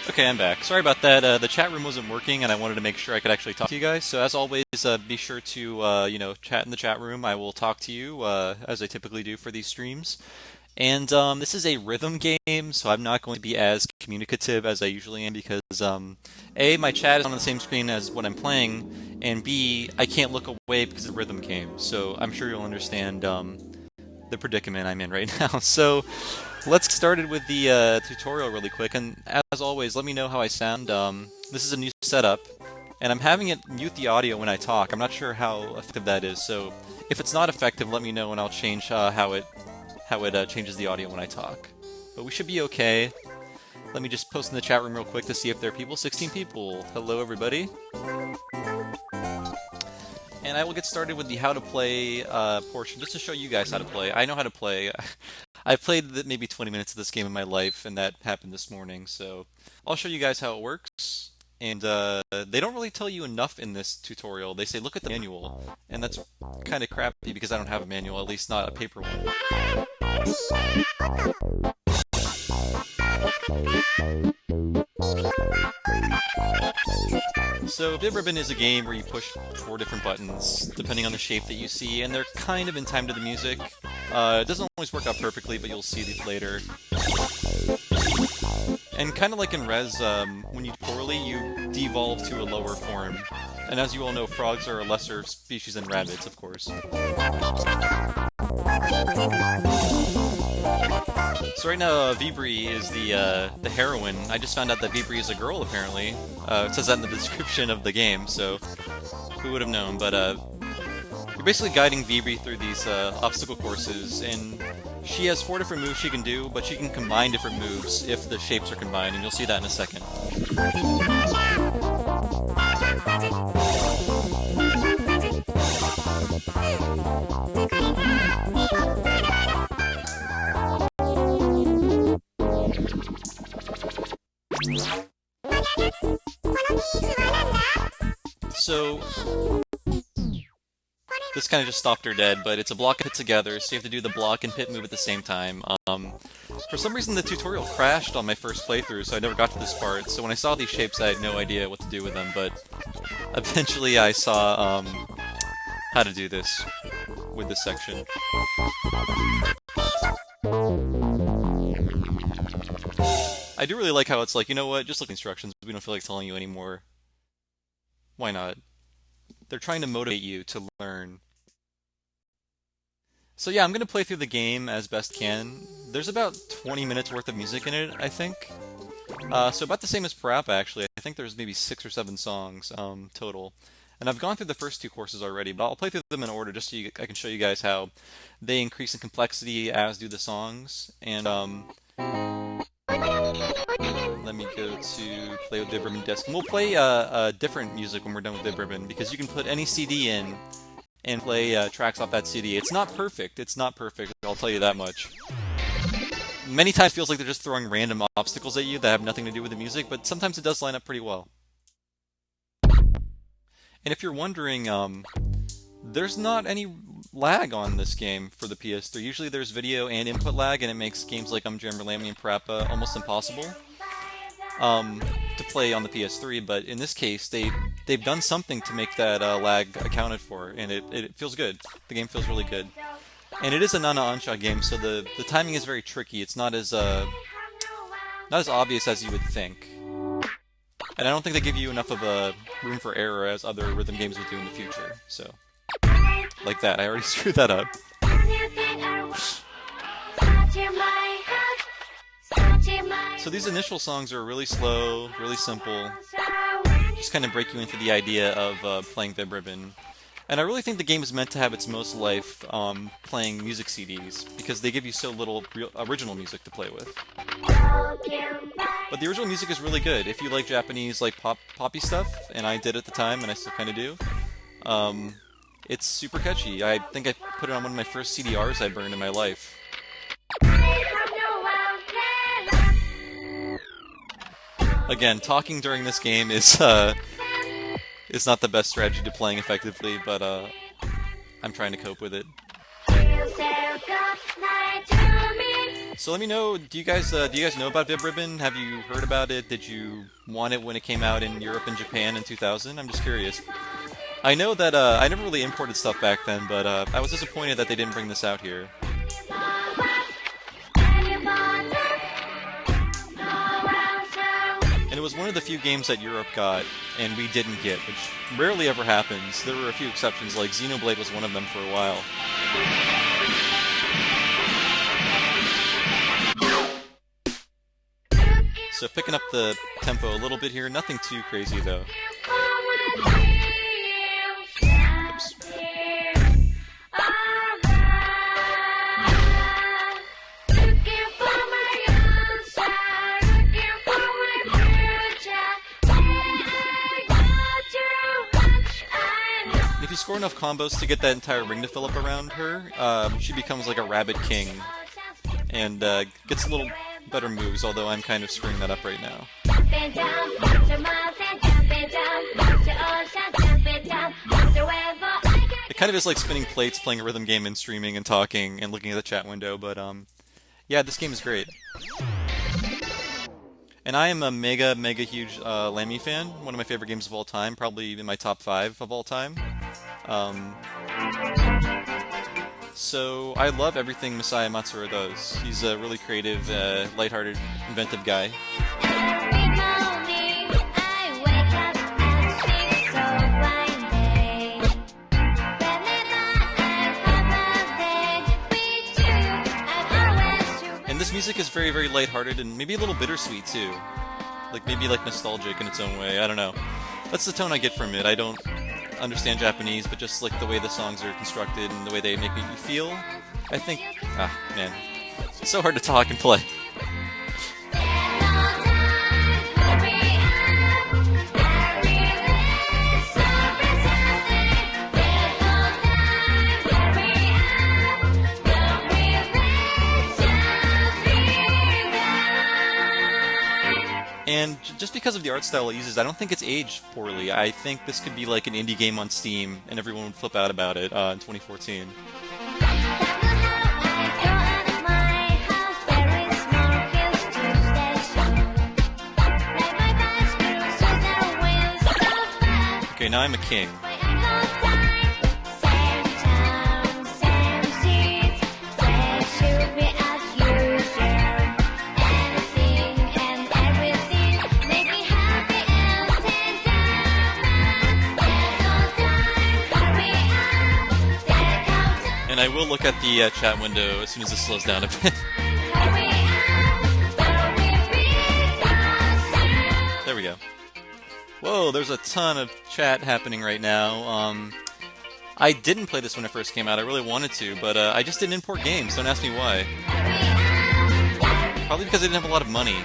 Okay, I'm back. Sorry about that. The chat room wasn't working, and I wanted to make sure I could actually talk to you guys. So as always, be sure to chat in the chat room. I will talk to you as I typically do for these streams. And this is a rhythm game, so I'm not going to be as communicative as I usually am because A, my chat is on the same screen as what I'm playing, and B, I can't look away because it's a rhythm game. So I'm sure you'll understand the predicament I'm in right now. So let's get started with the tutorial really quick. And as always, let me know how I sound. This is a new setup, and I'm having it mute the audio when I talk. I'm not sure how effective that is, so if it's not effective, let me know and I'll change how it changes the audio when I talk. But we should be okay. Let me just post in the chat room real quick to see if there are people. 16 people. Hello, everybody. And I will get started with the how to play portion, just to show you guys how to play. I know how to play. I've played maybe 20 minutes of this game in my life, and that happened this morning, so I'll show you guys how it works. And they don't really tell you enough in this tutorial. They say, look at the manual, and that's kind of crappy because I don't have a manual, at least not a paper one. So Bib Ribbon is a game where you push 4 different buttons, depending on the shape that you see, and they're kind of in time to the music. It doesn't always work out perfectly, but you'll see it later. And kind of like in Res, when you do poorly, you devolve to a lower form. And as you all know, frogs are a lesser species than rabbits, of course. So right now, Vibri is the heroine. I just found out that Vibri is a girl, apparently. It says that in the description of the game, so who would have known? But you're basically guiding Vibri through these obstacle courses, and she has 4 different moves she can do, but she can combine different moves if the shapes are combined, and you'll see that in a second. So this kind of just stopped her dead, but it's a block and pit together, so you have to do the block and pit move at the same time. For some reason the tutorial crashed on my first playthrough, so I never got to this part, so when I saw these shapes I had no idea what to do with them, but eventually I saw how to do this with this section. I do really like how it's like, you know what, just look at the instructions, we don't feel like telling you anymore. Why not? They're trying to motivate you to learn. So yeah, I'm going to play through the game as best can. There's about 20 minutes worth of music in it, I think. So about the same as Parappa, actually. I think there's maybe 6 or 7 songs total. And I've gone through the first 2 courses already, but I'll play through them in order just so I can show you guys how they increase in complexity as do the songs. And let me go to play with Bib Ribbon Disc. And we'll play different music when we're done with Bib Ribbon, because you can put any CD in and play tracks off that CD. It's not perfect. It's not perfect, I'll tell you that much. Many times it feels like they're just throwing random obstacles at you that have nothing to do with the music, but sometimes it does line up pretty well. And if you're wondering, there's not any lag on this game for the PS3. Usually there's video and input lag, and it makes games like Jammer Lammy and Parappa almost impossible to play on the PS3, but in this case, they've done something to make that lag accounted for, and it feels good. The game feels really good. And it is a Nana Ansha game, so the timing is very tricky. It's not as obvious as you would think. And I don't think they give you enough of a room for error as other rhythm games would do in the future. So, like that. I already screwed that up. So these initial songs are really slow, really simple. Just kind of break you into the idea of playing Bib Ribbon. And I really think the game is meant to have its most life playing music CDs, because they give you so little original music to play with. But the original music is really good. If you like Japanese poppy stuff, and I did at the time, and I still kind of do, it's super catchy. I think I put it on one of my first CDRs I burned in my life. Again, talking during this game is not the best strategy to playing effectively, but I'm trying to cope with it. So let me know. Do you guys know about Vib Ribbon? Have you heard about it? Did you want it when it came out in Europe and Japan in 2000? I'm just curious. I know that I never really imported stuff back then, but I was disappointed that they didn't bring this out here. And it was one of the few games that Europe got and we didn't get, which rarely ever happens. There were a few exceptions, like Xenoblade was one of them for a while. So picking up the tempo a little bit here, nothing too crazy though. Oops. If you score enough combos to get that entire ring to fill up around her, she becomes like a rabbit king and gets a little better moves, although I'm kind of screwing that up right now. It kind of is like spinning plates, playing a rhythm game and streaming and talking and looking at the chat window, but yeah, this game is great. And I am a mega huge Lammy fan, one of my favorite games of all time, probably in my top 5 of all time. So I love everything Masaya Matsura does. He's a really creative, lighthearted, inventive guy. And this music is very lighthearted and maybe a little bittersweet too. Like maybe like nostalgic in its own way. I don't know. That's the tone I get from it. I don't understand Japanese, but just like the way the songs are constructed and the way they make me feel, I think, man, it's so hard to talk and play. And just because of the art style it uses, I don't think it's aged poorly. I think this could be like an indie game on Steam, and everyone would flip out about it in 2014. Okay, now I'm a king. And I will look at the chat window as soon as this slows down a bit. There we go. Whoa, there's a ton of chat happening right now. I didn't play this when it first came out. I really wanted to, but I just didn't import games. Don't ask me why. Probably because I didn't have a lot of money.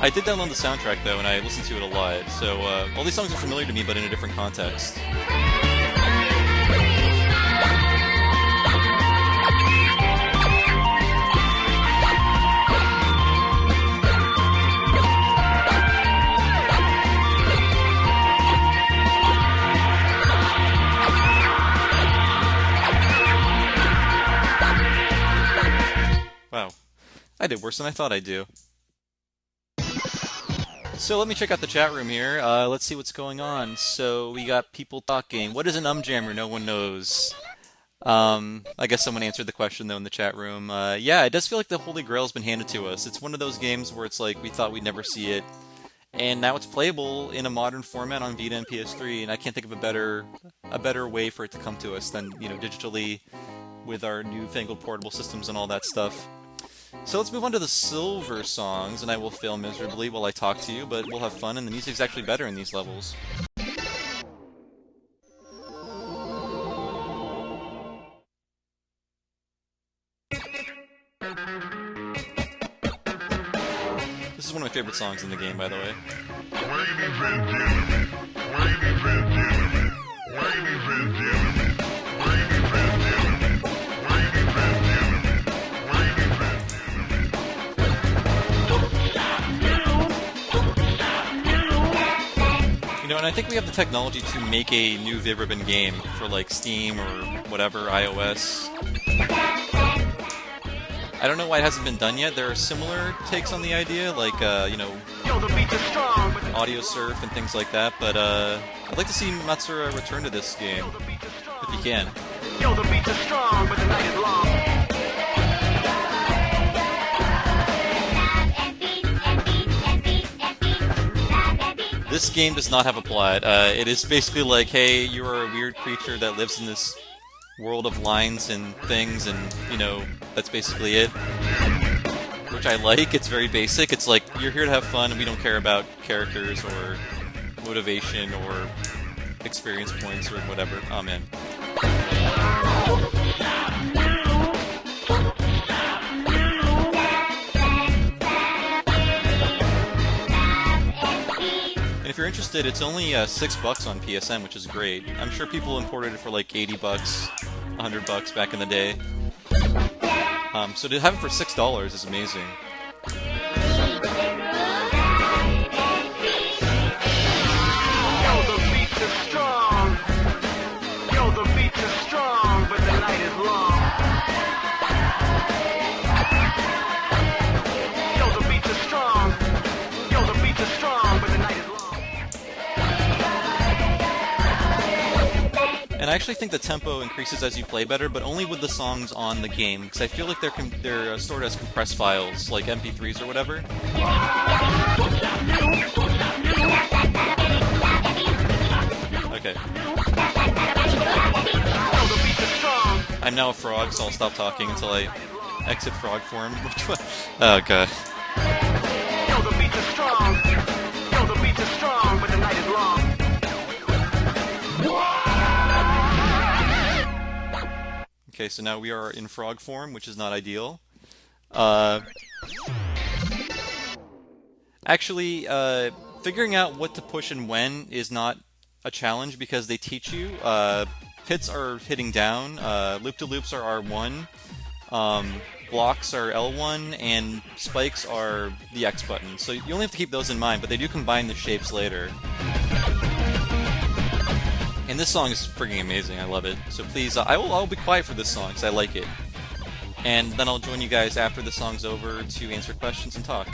I did download the soundtrack though, and I listened to it a lot, so all these songs are familiar to me, but in a different context. Wow, I did worse than I thought I'd do. So let me check out the chat room here. Let's see what's going on. So we got people talking. What is an jammer? No one knows. I guess someone answered the question though in the chat room. Yeah, it does feel like the Holy Grail has been handed to us. It's one of those games where it's like we thought we'd never see it, and now it's playable in a modern format on Vita and PS3. And I can't think of a better way for it to come to us than digitally with our newfangled portable systems and all that stuff. So let's move on to the silver songs, and I will fail miserably while I talk to you, but we'll have fun, and the music's actually better in these levels. This is one of my favorite songs in the game, by the way. And I think we have the technology to make a new Viv Ribbon game for like Steam or whatever, iOS. I don't know why it hasn't been done yet. There are similar takes on the idea, like, you know, audio surf and things like that, but I'd like to see Matsura return to this game, if he can. Yo, the beats are strong, but the night is long. This game does not have a plot. It is basically like, hey, you are a weird creature that lives in this world of lines and things, and, you know, that's basically it. Which I like. It's very basic. It's like, you're here to have fun, and we don't care about characters or motivation or experience points or whatever. Oh, man. And if you're interested, it's only $6 on PSN, which is great. I'm sure people imported it for like $80, $100 back in the day. So to have it for $6 is amazing. And I actually think the tempo increases as you play better, but only with the songs on the game, because I feel like they're stored as compressed files, like MP3s or whatever. Okay. I'm now a frog, so I'll stop talking until I exit frog form. Oh god. Okay, so now we are in frog form, which is not ideal. Actually, figuring out what to push and when is not a challenge because they teach you. Hits are hitting down, loop-to-loops are R1, blocks are L1, and spikes are the X button. So you only have to keep those in mind, but they do combine the shapes later. And this song is freaking amazing. I love it. So please, I'll be quiet for this song because I like it. And then I'll join you guys after the song's over to answer questions and talk.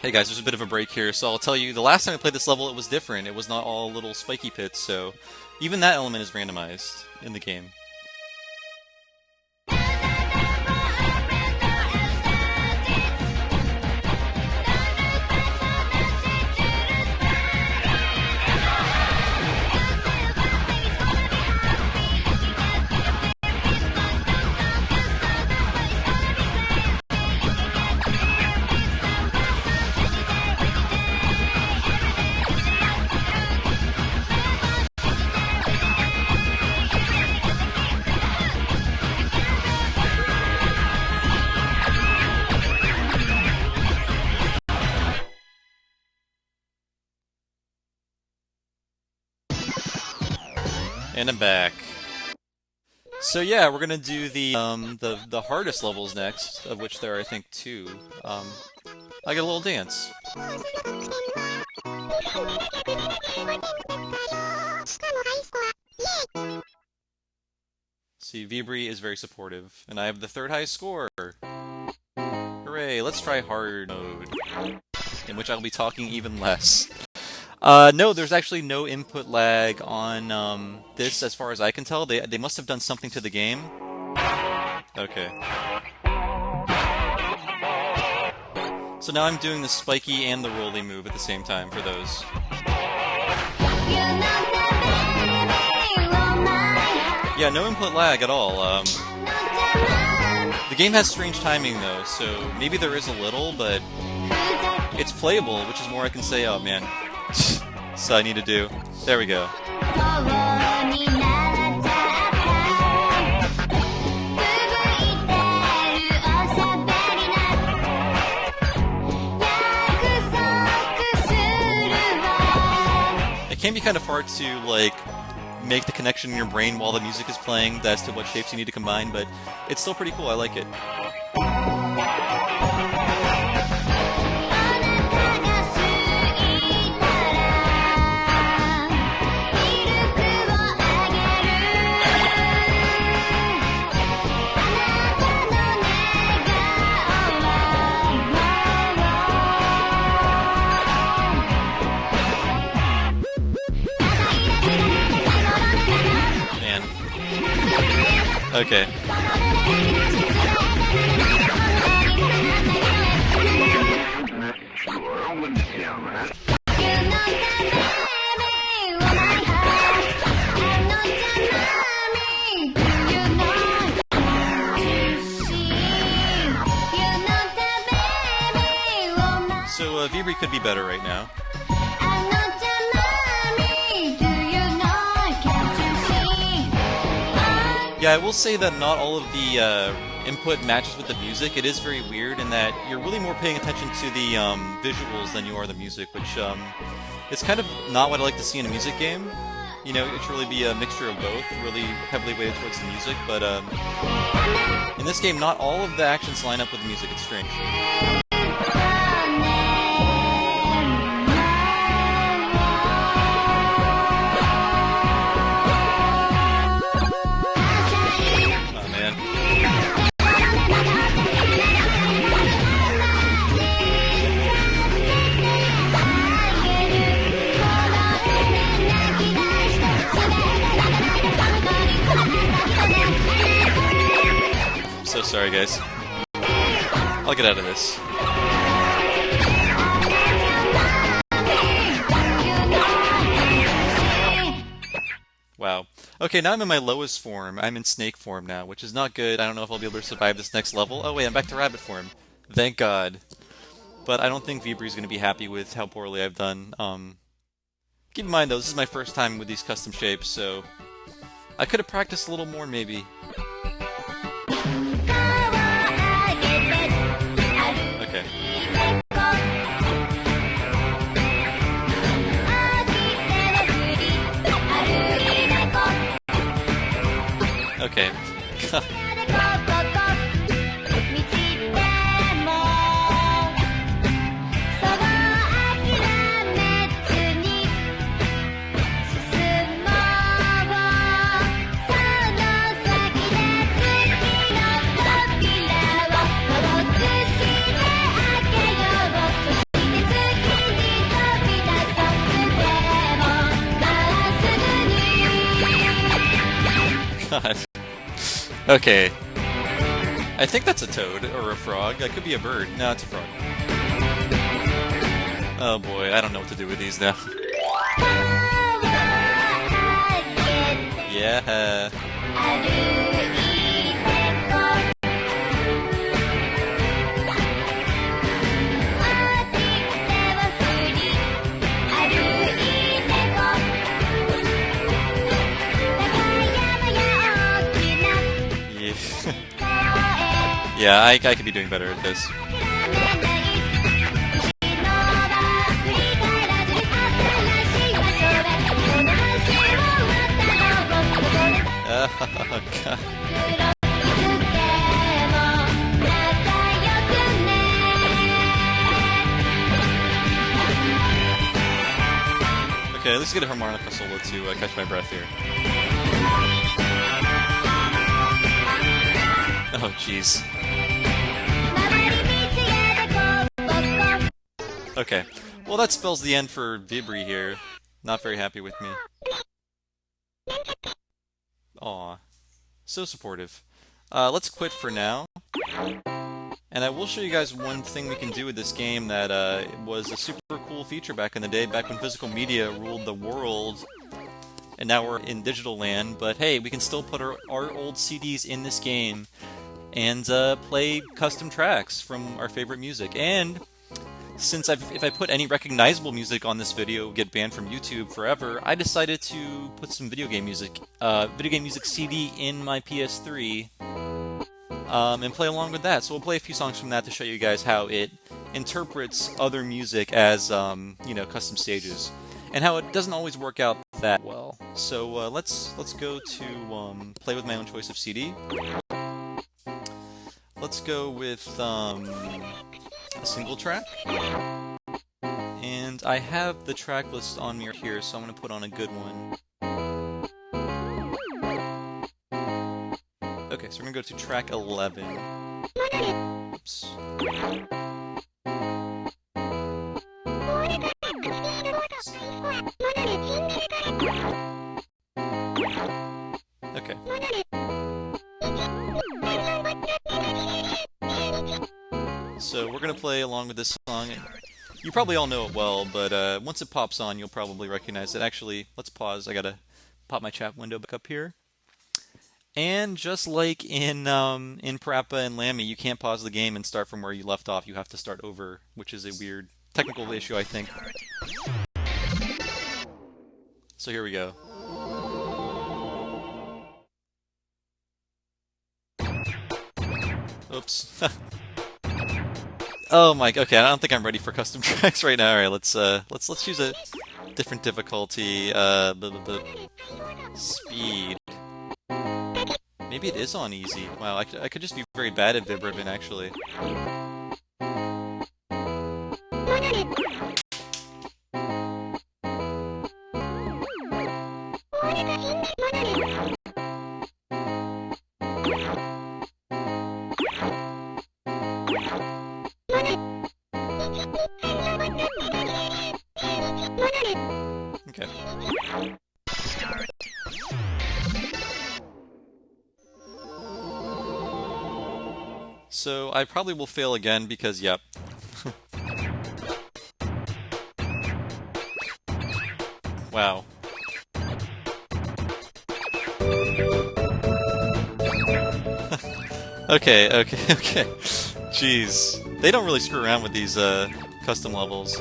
Hey guys, there's a bit of a break here, so I'll tell you, the last time I played this level it was different. It was not all little spiky pits, so even that element is randomized in the game. And I'm back. So yeah, we're gonna do the hardest levels next, of which there are I think two. I get a little dance. See, Vibri is very supportive, and I have the third highest score. Hooray! Let's try hard mode, in which I'll be talking even less. No, there's actually no input lag on this, as far as I can tell. They must have done something to the game. Okay. So now I'm doing the spiky and the rolly move at the same time for those. Yeah, no input lag at all. The game has strange timing though, so maybe there is a little, but it's playable, which is more I can say. Oh man. So I need to do. There we go. It can be kind of hard to like make the connection in your brain while the music is playing as to what shapes you need to combine, but it's still pretty cool. I like it. Okay. So Vibri could be better right now. Yeah, I will say that not all of the input matches with the music. It is very weird in that you're really more paying attention to the visuals than you are the music, which it's kind of not what I like to see in a music game. You know, it should really be a mixture of both, really heavily weighted towards the music, but in this game, not all of the actions line up with the music. It's strange. So sorry, guys. I'll get out of this. Wow. Okay, now I'm in my lowest form. I'm in snake form now, which is not good. I don't know if I'll be able to survive this next level. Oh wait, I'm back to rabbit form. Thank God. But I don't think Vibri's going to be happy with how poorly I've done. Keep in mind though, this is my first time with these custom shapes, so I could have practiced a little more maybe. Okay. Okay. God. Okay. I think that's a toad, or a frog. That could be a bird. No, it's a frog. Oh boy, I don't know what to do with these now. Yeah. Yeah, I could be doing better at this. God. Okay, let's get a harmonica solo to catch my breath here. Oh, jeez. Okay, well that spells the end for Vibri here. Not very happy with me. Aw, so supportive. Let's quit for now. And I will show you guys one thing we can do with this game that was a super cool feature back in the day, back when physical media ruled the world, and now we're in digital land. But hey, we can still put our old CDs in this game and play custom tracks from our favorite music. And since if I put any recognizable music on this video, it would get banned from YouTube forever, I decided to put some video game music CD in my PS3. And play along with that. So we'll play a few songs from that to show you guys how it interprets other music as, you know, custom stages, and how it doesn't always work out that well. So let's go to play with my own choice of CD. Let's go with a single track, and I have the track list on me here, so I'm going to put on a good one. Okay, so we're going to go to track 11. Oops. Okay. So we're going to play along with this song. You probably all know it well, but once it pops on, you'll probably recognize it. Actually, let's pause. I got to pop my chat window back up here. And just like in Parappa and Lammy, you can't pause the game and start from where you left off. You have to start over, which is a weird technical issue, I think. So here we go. Oops. Oh my. Okay, I don't think I'm ready for custom tracks right now. All right, let's choose a different difficulty. Speed. Maybe it is on easy. Wow, I could just be very bad at Vib Ribbon, actually. Okay. So I probably will fail again because, yep. Wow. Okay. Jeez. They don't really screw around with these custom levels.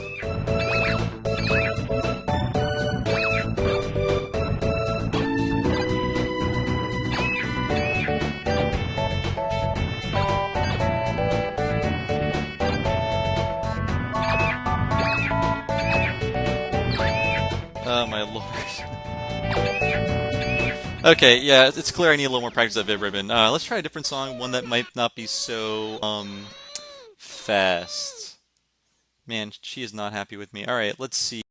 Oh my lord. Okay, yeah, it's clear I need a little more practice at Vib Ribbon. Let's try a different song, one that might not be so, fast. Man, she is not happy with me. Alright, let's see.